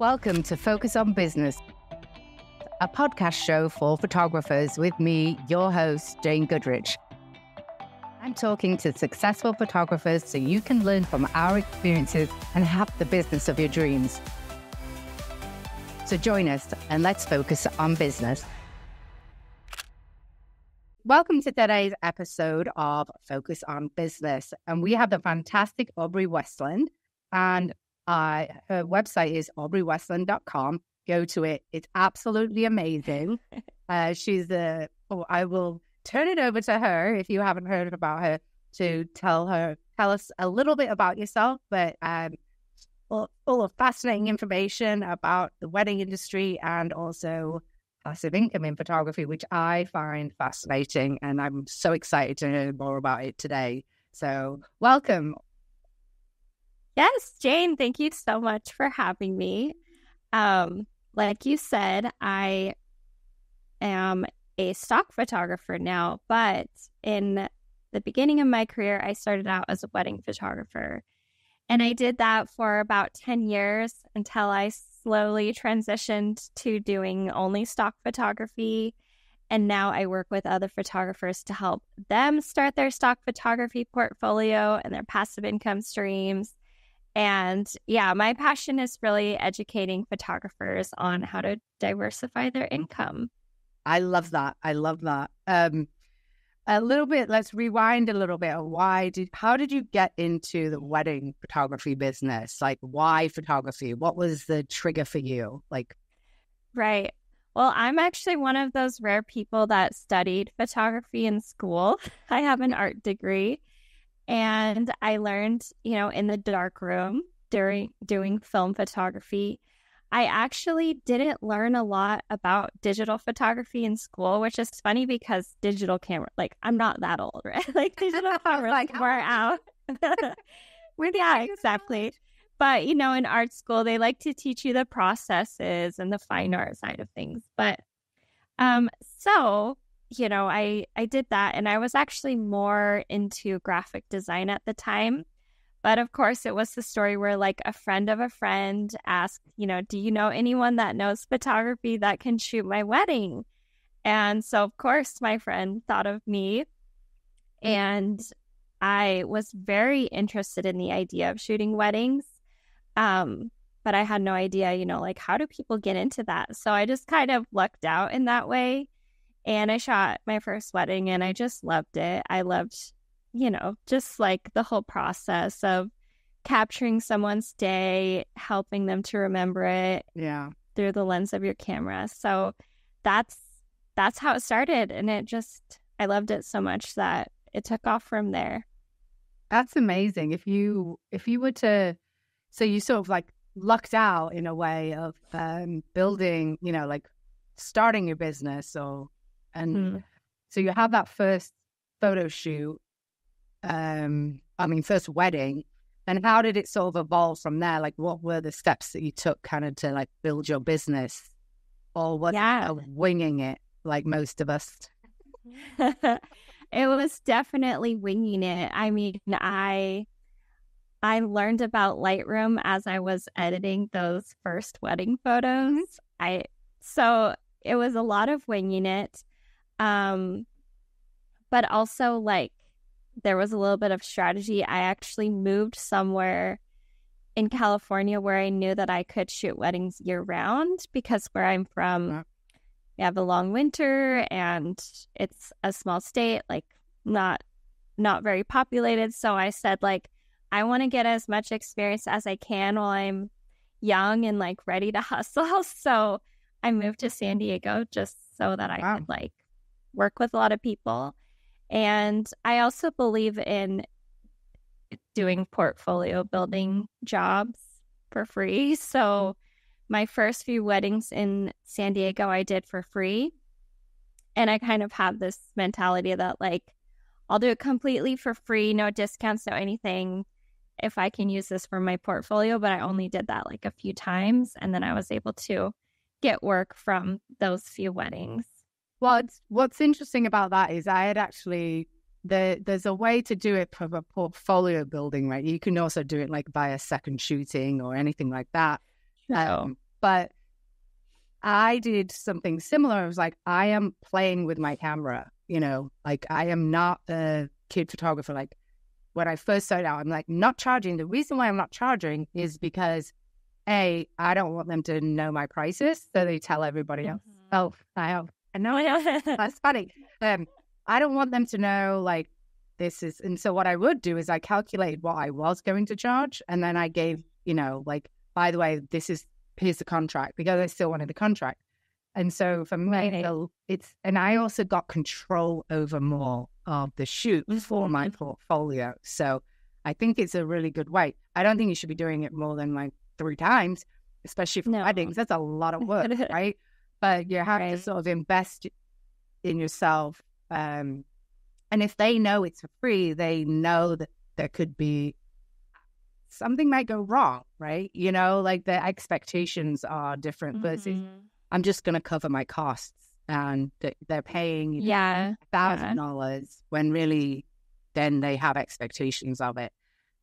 Welcome to Focus on Business, a podcast show for photographers with me, your host, Jane Goodrich. I'm talking to successful photographers so you can learn from our experiences and have the business of your dreams. So join us and let's focus on business. Welcome to today's episode of Focus on Business. And we have the fantastic Aubrey Westlund, and her website is aubreywestlund.com. Go to it. It's absolutely amazing. I will turn it over to her if you haven't heard about her to tell us a little bit about yourself, but full of fascinating information about the wedding industry and also passive income in photography, which I find fascinating. And I'm so excited to hear more about it today. So welcome. Yes, Jane, thank you so much for having me. Like you said, I am a stock photographer now, but in the beginning of my career, I started out as a wedding photographer. And I did that for about 10 years until I slowly transitioned to doing only stock photography. And now I work with other photographers to help them start their stock photography portfolio and their passive income streams. And yeah, my passion is really educating photographers on how to diversify their income. I love that. A little bit, let's rewind a little bit. How did you get into the wedding photography business? Like, why photography? What was the trigger for you? Right. Well, I'm actually one of those rare people that studied photography in school. I have an art degree. And I learned, in the dark room during doing film photography. I actually didn't learn a lot about digital photography in school, which is funny because digital camera, I'm not that old, right? Digital cameras were out. Yeah, exactly. But, in art school, they like to teach you the processes and the fine art side of things. But I did that, and I was actually more into graphic design at the time. But of course, it was the story where a friend of a friend asked, do you know anyone that knows photography that can shoot my wedding? And so, of course, my friend thought of me, and I was very interested in the idea of shooting weddings. But I had no idea, how do people get into that? So I just kind of lucked out in that way. And I shot my first wedding and I just loved it. I loved, just the whole process of capturing someone's day, helping them to remember it through the lens of your camera. So that's how it started. And I loved it so much that it took off from there. That's amazing. If you were to, so you sort of lucked out in a way of building, starting your business so you have that first photo shoot, first wedding, and how did it sort of evolve from there? What were the steps that you took kind of to build your business, or was it winging it like most of us? It was definitely winging it. I mean, I learned about Lightroom as I was editing those first wedding photos. So it was a lot of winging it. But also there was a little bit of strategy. I actually moved somewhere in California where I knew that I could shoot weddings year round, because where I'm from, we have a long winter and it's a small state, not very populated. So I said, I want to get as much experience as I can while I'm young and ready to hustle. So I moved to San Diego just so that I could work with a lot of people. And I also believe in doing portfolio building jobs for free. So my first few weddings in San Diego, I did for free. And I kind of have this mentality that I'll do it completely for free, no discounts, no anything, if I can use this for my portfolio. But I only did that a few times. And then I was able to get work from those few weddings. Well, what's interesting about that is I had actually there's a way to do it for a portfolio building, right? You can also do it like via second shooting or anything like that. But I did something similar. I was like, I am playing with my camera, like I am not a kid photographer. Like when I first started out, I'm like not charging. The reason why I'm not charging is because I don't want them to know my prices. So they tell everybody else. Oh, I know. That's funny. I don't want them to know like this is. And so what I would do is I calculated what I was going to charge. And then I gave, like, by the way, here's the contract, because I still wanted the contract. And so for me, and I also got control over more of the shoot for my portfolio. So I think it's a really good way. I don't think you should be doing it more than like 3 times, especially for weddings. That's a lot of work, right? But you have to sort of invest in yourself. And if they know it's for free, they know that there could be something might go wrong, right? Like the expectations are different versus I'm just going to cover my costs, and they're paying $1,000 when really then they have expectations of it.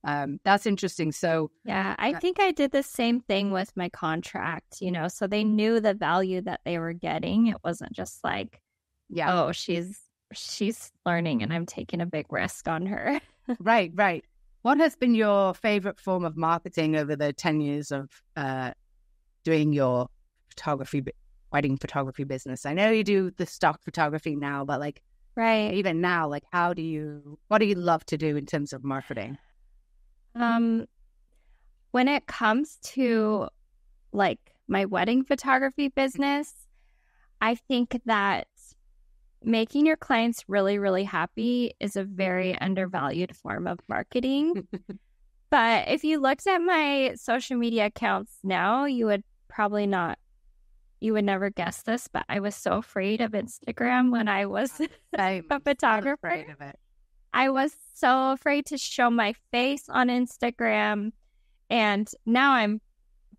That's interesting. So yeah, I think I did the same thing with my contract, so they knew the value that they were getting. It wasn't just like, oh, she's learning and I'm taking a big risk on her. Right. What has been your favorite form of marketing over the 10 years of doing your wedding photography business? I know you do the stock photography now, but like, even now, like, what do you love to do in terms of marketing? When it comes to like my wedding photography business, I think that making your clients really, really happy is a very undervalued form of marketing. But if you looked at my social media accounts now, you would never guess this, but I was so afraid of Instagram when I was a photographer. Afraid of it. I was so afraid to show my face on Instagram. And now I'm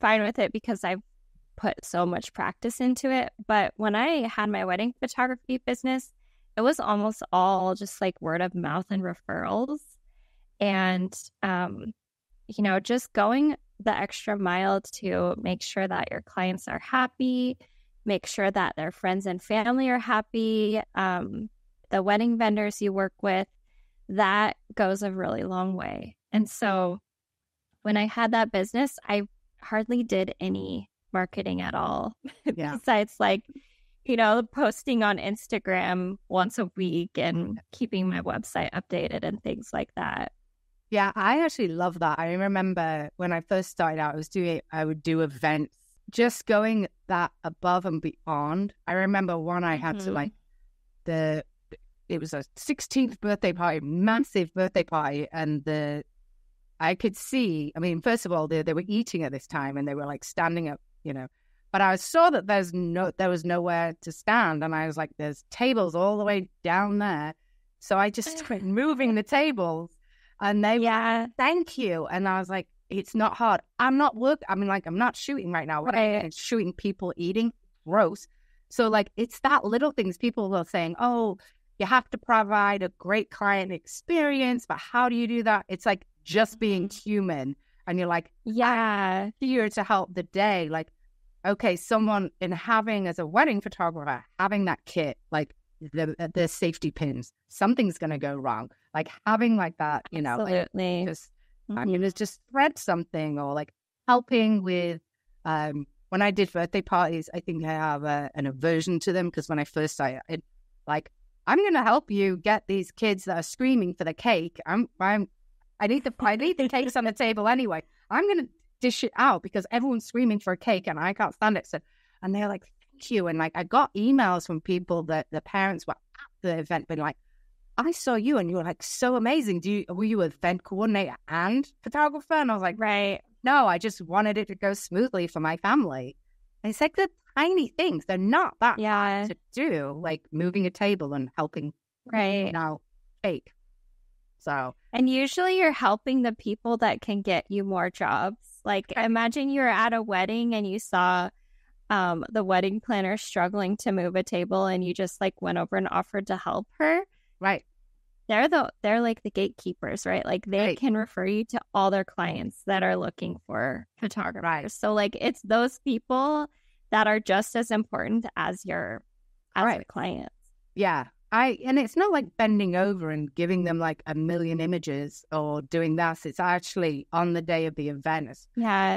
fine with it because I've put so much practice into it. But when I had my wedding photography business, it was almost all just like word of mouth and referrals. And, just going the extra mile to make sure that your clients are happy, make sure that their friends and family are happy, the wedding vendors you work with, that goes a really long way. And so when I had that business, I hardly did any marketing at all. Besides like, posting on Instagram once a week and keeping my website updated and things like that. Yeah, I actually love that. I remember when I first started out, I would do events, just going that above and beyond. I remember one I had to like it was a 16th birthday party, massive birthday party. And I could see, I mean, first of all, they were eating at this time and they were like standing up, but I saw that there was nowhere to stand. And I was like, there's tables all the way down there. So I just started moving the tables and they were, thank you. And I was like, it's not hard. I'm not shooting right now. Right? I'm shooting people eating. Gross. So like, it's that little things. People are saying, oh, you have to provide a great client experience, but how do you do that? It's like just being human. And you're like, I'm here to help the day. Like, okay, someone as a wedding photographer, having that kit, like the safety pins, something's going to go wrong. Like having like that, Absolutely. I'm going to just thread something, or like helping with, when I did birthday parties, I think I have an aversion to them because when I first started, I'm going to help you get these kids that are screaming for the cake. I need the cakes on the table anyway. I'm going to dish it out because everyone's screaming for a cake and I can't stand it. So, and they're like, thank you. And like, I got emails from people that the parents were at the event, being like, I saw you and you were like so amazing. Were you an event coordinator and photographer? And I was like, right. No, I just wanted it to go smoothly for my family. And it's like the tiny things. They're not that hard to do, like moving a table and helping cake. So, and usually you're helping the people that can get you more jobs. Like imagine you're at a wedding and you saw the wedding planner struggling to move a table and you just like went over and offered to help her. Right. they're like the gatekeepers, right? Like they can refer you to all their clients that are looking for photographers. Right. So like it's those people that are just as important as your clients. Yeah. And it's not like bending over and giving them like a million images or doing that. It's actually on the day of the event.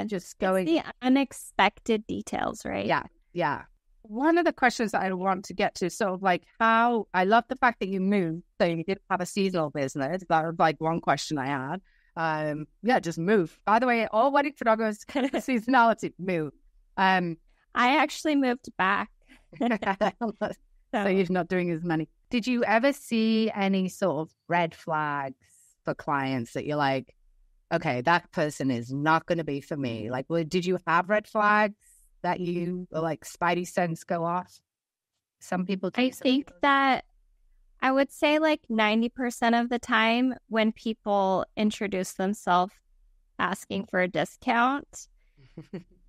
Just going. It's the unexpected details, right? Yeah. Yeah. One of the questions that I want to get to, sort of like how I love the fact that you moved, so you didn't have a seasonal business. That was like one question I had. Just move. By the way, all wedding photographers, seasonality, move. I actually moved back. So you're not doing as many. Did you ever see any sort of red flags for clients that you're like, okay, that person is not going to be for me? Like, did you have red flags that you like spidey sense go off? Some people do. I think that I would say like 90% of the time when people introduce themselves asking for a discount,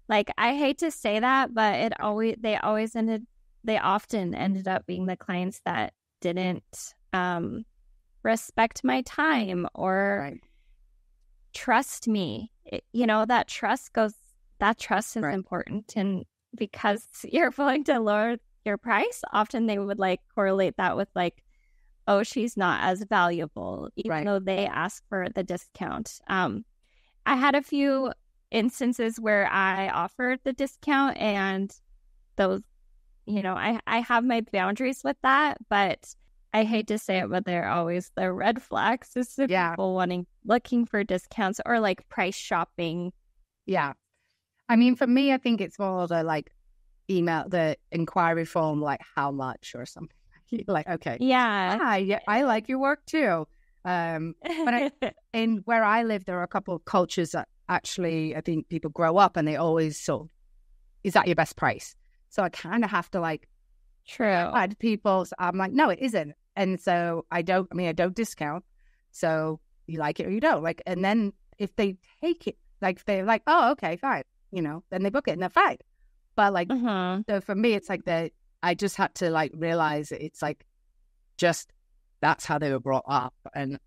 like I hate to say that, but they often ended up being the clients that didn't respect my time or trust me. That trust is important. And because you're willing to lower your price, often they would like correlate that with like, oh, she's not as valuable, even though they ask for the discount. I had a few instances where I offered the discount, and those, I have my boundaries with that, but I hate to say it, but they're always the red flags. Is the people looking for discounts or like price shopping. Yeah. I mean, for me, I think it's more the like email, the inquiry form, like how much or something. Like, okay. Yeah. I like your work too. But in where I live, there are a couple of cultures that actually, I think people grow up and they always sort of, is that your best price? So I kind of have to like, add people. So I'm like, no, it isn't. And so I don't discount. So you like it or you don't. Like, and then if they take it, like they're like, oh, okay, fine. Then they book it and they're fine. But like, so for me, it's like I just had to like realize it's like, just that's how they were brought up. And,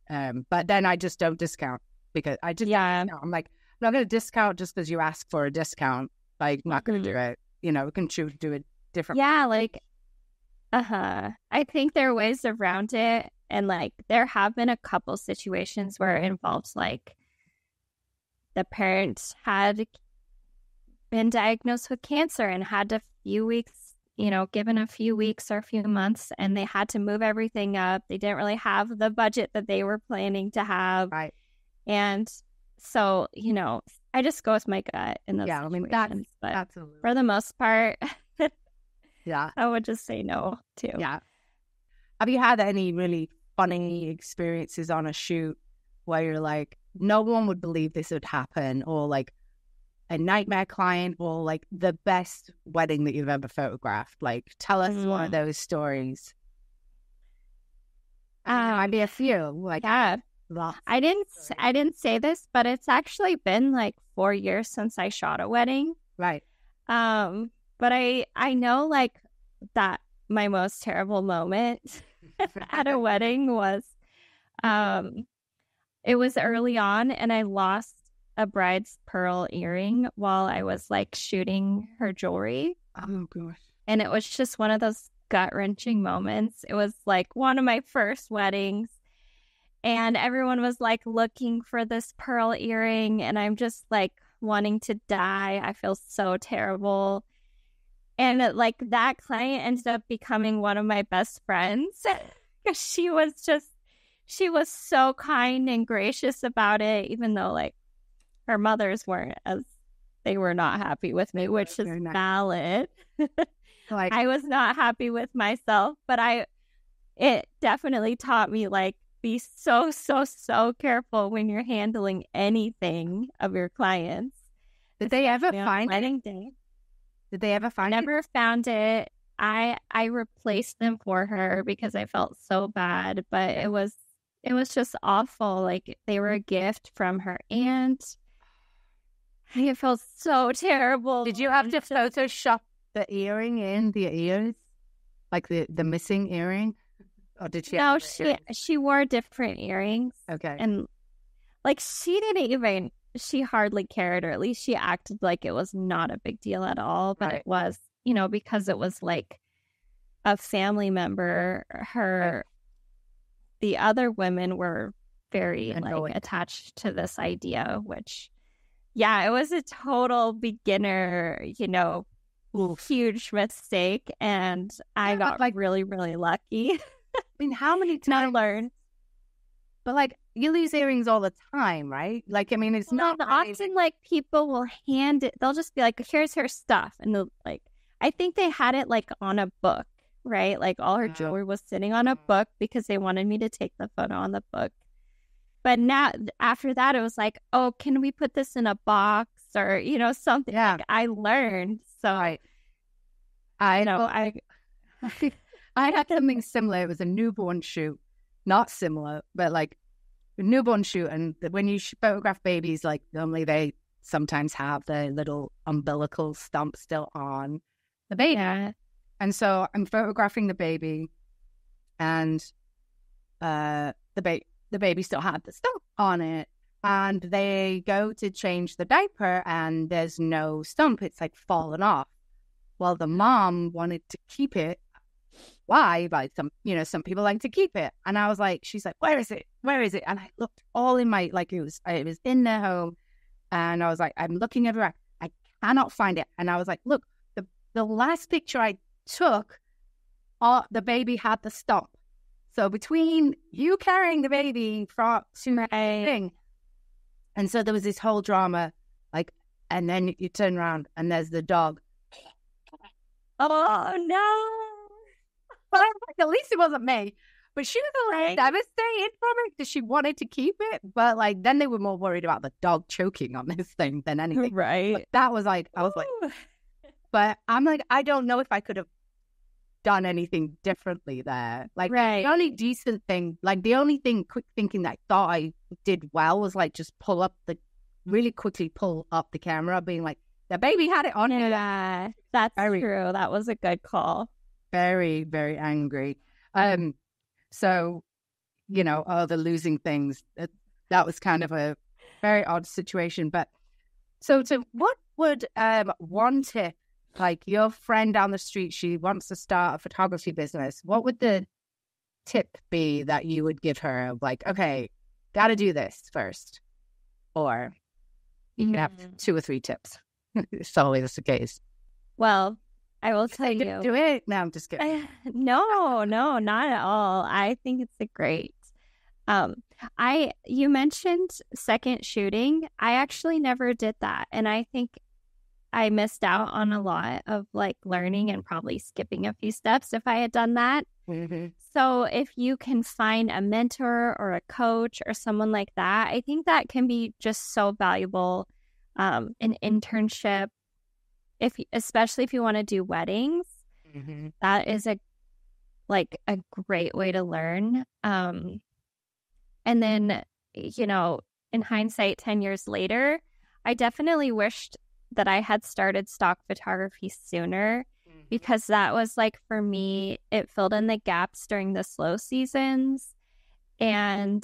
but then I just don't discount because I just, I'm like, I'm not going to discount just because you ask for a discount. Like, I'm not going to do it. We can choose to do it different. Yeah. Like, I think there are ways around it. And like, there have been a couple situations where it involves like the parents had been diagnosed with cancer and had a few weeks, given a few weeks or a few months, and they had to move everything up. They didn't really have the budget that they were planning to have. Right. And so, I just go with my gut in those situations. But absolutely. For the most part, I would just say no too. Yeah. Have you had any really funny experiences on a shoot where you're like, no one would believe this would happen, or like a nightmare client, or like the best wedding that you've ever photographed? Like, tell us one of those stories. Might be a few. Like, I didn't say this, but it's actually been like 4 years since I shot a wedding. Right. But I know like that my most terrible moment at a wedding was, it was early on, and I lost a bride's pearl earring while I was like shooting her jewelry. Oh gosh. And it was just one of those gut-wrenching moments. It was like one of my first weddings, and everyone was like looking for this pearl earring, and I'm just like wanting to die. I feel so terrible. And like that client ended up becoming one of my best friends because she was so kind and gracious about it, even though like her mothers weren't, as they were not happy with me, which is valid. Like, I was not happy with myself, but it definitely taught me like, be so, so, so careful when you're handling anything of your clients. Did they ever find wedding day? Did they ever find it? Never found it. I replaced them for her because I felt so bad, but it was just awful. Like, they were a gift from her aunt. I felt so terrible. Did you have to Photoshop the earring in the ears? Like the missing earring? Or did she? No, she wore different earrings. Okay. And like she hardly cared, or at least she acted like it was not a big deal at all. But Right. it was, because it was like a family member, the other women were very attached to this idea, which, it was a total beginner, huge mistake. And I got really, really lucky. I mean, how many times I learned? But you lose earrings all the time, right? It's not often people will hand it. They'll just be like, "Here's her stuff," and they'll I think they had it on a book, right? All her jewelry was sitting on a book because they wanted me to take the photo on the book. But now, after that, it was like, "Oh, can we put this in a box or something?" Yeah, I learned. So I had something similar. It was a newborn shoot, not similar, but a newborn shoot. And when you photograph babies, normally they sometimes have the little umbilical stump still on the baby. Yeah. And so I'm photographing the baby, and the baby still had the stump on it. And they go to change the diaper, and there's no stump. It's fallen off. Well, the mom wanted to keep it. Why? But some people like to keep it. And I was she's like, where is it? Where is it? And I looked all in my, it was in their home. And I was I'm looking everywhere. I cannot find it. And I was look, the last picture I took, the baby had the stump. So between you carrying the baby from the thing, and so there was this whole drama, and then you turn around and there's the dog. Oh, no. Well, at least it wasn't me. But she was devastated from it because she wanted to keep it. But then they were more worried about the dog choking on this thing than anything. Right. But that was I was but I'm I don't know if I could have done anything differently there. The only decent thing, the only thing, quick thinking that I thought I did well was just really quickly pull up the camera, being the baby had it on it. Yeah, that's true. That was a good call. Very, very angry. So, the losing things, that was kind of a very odd situation. But so what would one tip, your friend down the street, she wants to start a photography business, what would the tip be that you would give her? Okay, got to do this first. Or you can have 2 or 3 tips. It's always the case. Well, I will tell you. Do it. No, I'm just kidding. No, not at all. I think it's a great. You mentioned second shooting. I actually never did that, and I think I missed out on a lot of learning and probably skipping a few steps if I had done that. Mm-hmm. So if you can find a mentor or a coach or someone like that, I think that can be just so valuable. An internship, especially if you want to do weddings, that is a great way to learn. And then, in hindsight, 10 years later, I definitely wished that I had started stock photography sooner, because that was for me, it filled in the gaps during the slow seasons. And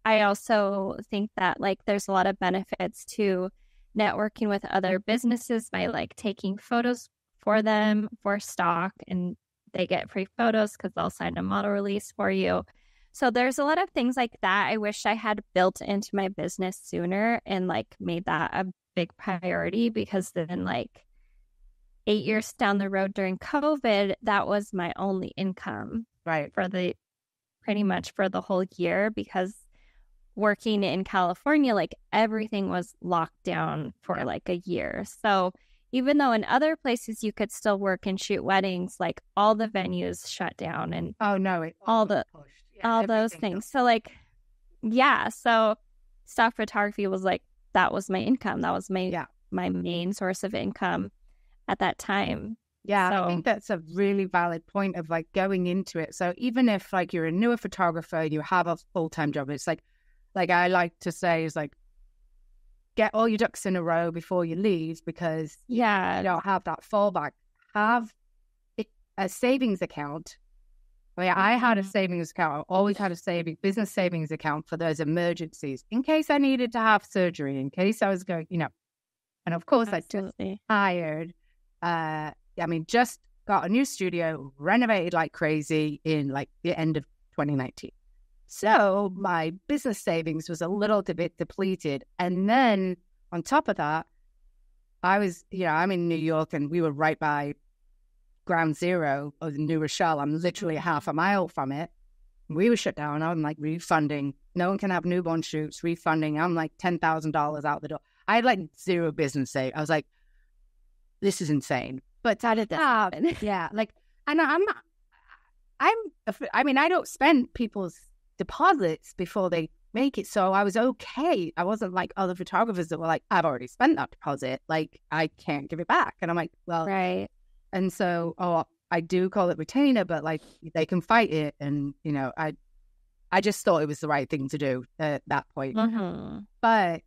I also think that there's a lot of benefits to networking with other businesses by taking photos for them for stock, and they get free photos because they'll sign a model release for you. So there's a lot of things like that I wish I had built into my business sooner and made that a big priority, because then 8 years down the road during COVID, that was my only income for pretty much for the whole year, because working in California, everything was locked down for a year. So even though in other places you could still work and shoot weddings, all the venues shut down and all those things. So so stock photography was that was my income. That was my main source of income at that time. Yeah, So, I think that's a really valid point of going into it. So even if you're a newer photographer, you have a full-time job, it's I like to say is get all your ducks in a row before you leave, because you don't have that fallback. Have a savings account I mean, I had a savings account. I always had a business savings account for those emergencies in case I needed to have surgery, in case I was going, and of course Absolutely. I just hired, just got a new studio, renovated like crazy in like the end of 2019. So my business savings was a little bit depleted. And then on top of that, I was, I'm in New York and we were right by ground zero of New Rochelle. I'm literally half a mile from it. We were shut down. I'm like refunding. No one can have newborn shoots, refunding. I'm like $10,000 out the door. I had like zero business save. I was like, this is insane. But how did that happen? Yeah. Like, and I don't spend people's deposits before they make it. So I was okay. I wasn't like other photographers that were like, I've already spent that deposit. Like, I can't give it back. And I'm like, well, right. And so, I do call it retainer, but like they can fight it. And, I just thought it was the right thing to do at that point. Mm-hmm. But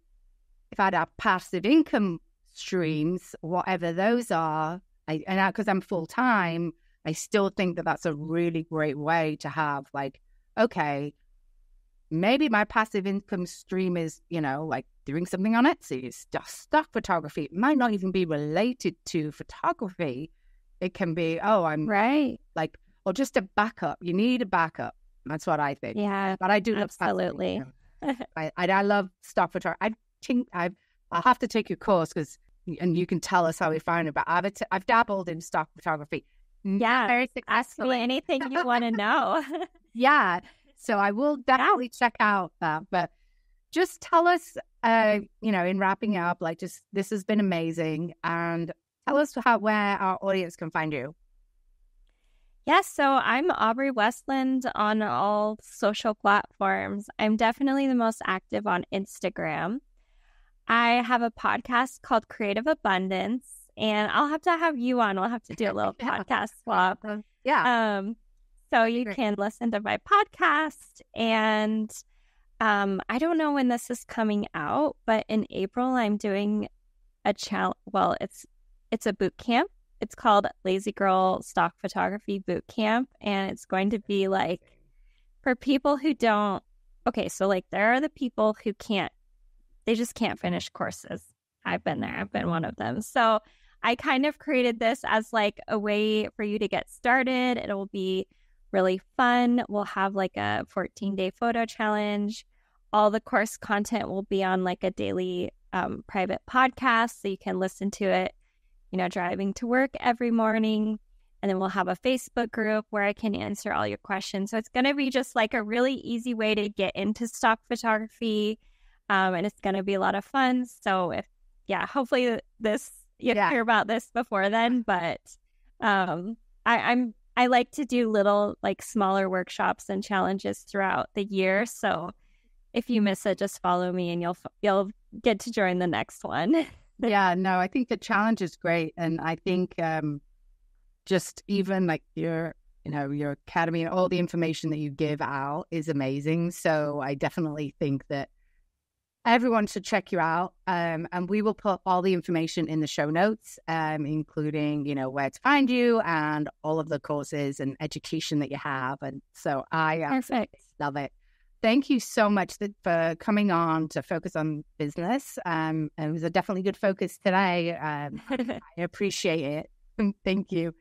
if I'd have passive income streams, whatever those are, because I'm full time, I still think that that's a really great way to have like, okay, maybe my passive income stream is, like doing something on Etsy. It's just stock photography. It might not even be related to photography. It can be, I'm right. Like, or just a backup. You need a backup. That's what I think. Yeah, but I do absolutely. I love stock photography. I think I'll have to take your course and you can tell us how we find it. But I've dabbled in stock photography. Yeah, very successfully. Ask me anything you want to know. Yeah, so I will definitely check out that. But just tell us, in wrapping up, like this has been amazing, and tell us where our audience can find you. Yes, so I'm Aubrey Westlund on all social platforms. I'm definitely the most active on Instagram. I have a podcast called Creative Abundance, and I'll have to have you on. We'll have to do a little podcast swap. So you can listen to my podcast, and I don't know when this is coming out, but in April I'm doing a challenge. Well, it's a boot camp. It's called Lazy Girl Stock Photography Boot Camp, and it's going to be like for people who don't. Okay, so like there are the people who they just can't finish courses. I've been there. I've been one of them. So I kind of created this as like a way for you to get started. It will be really fun. We'll have like a 14-day photo challenge. All the course content will be on like a daily private podcast, so you can listen to it, driving to work every morning. And then we'll have a Facebook group where I can answer all your questions. So it's going to be just like a really easy way to get into stock photography. And it's going to be a lot of fun. So hopefully you hear about this before then. But I like to do little like smaller workshops and challenges throughout the year. So if you miss it, just follow me and you'll get to join the next one. Yeah, no, I think the challenge is great. And I think just even like your academy and all the information that you give out is amazing. So I definitely think that everyone should check you out. And we will put all the information in the show notes, including, where to find you and all of the courses and education that you have. And so I Perfect. Love it. Thank you so much for coming on to focus on business. It was a definitely good focus today. I appreciate it. Thank you.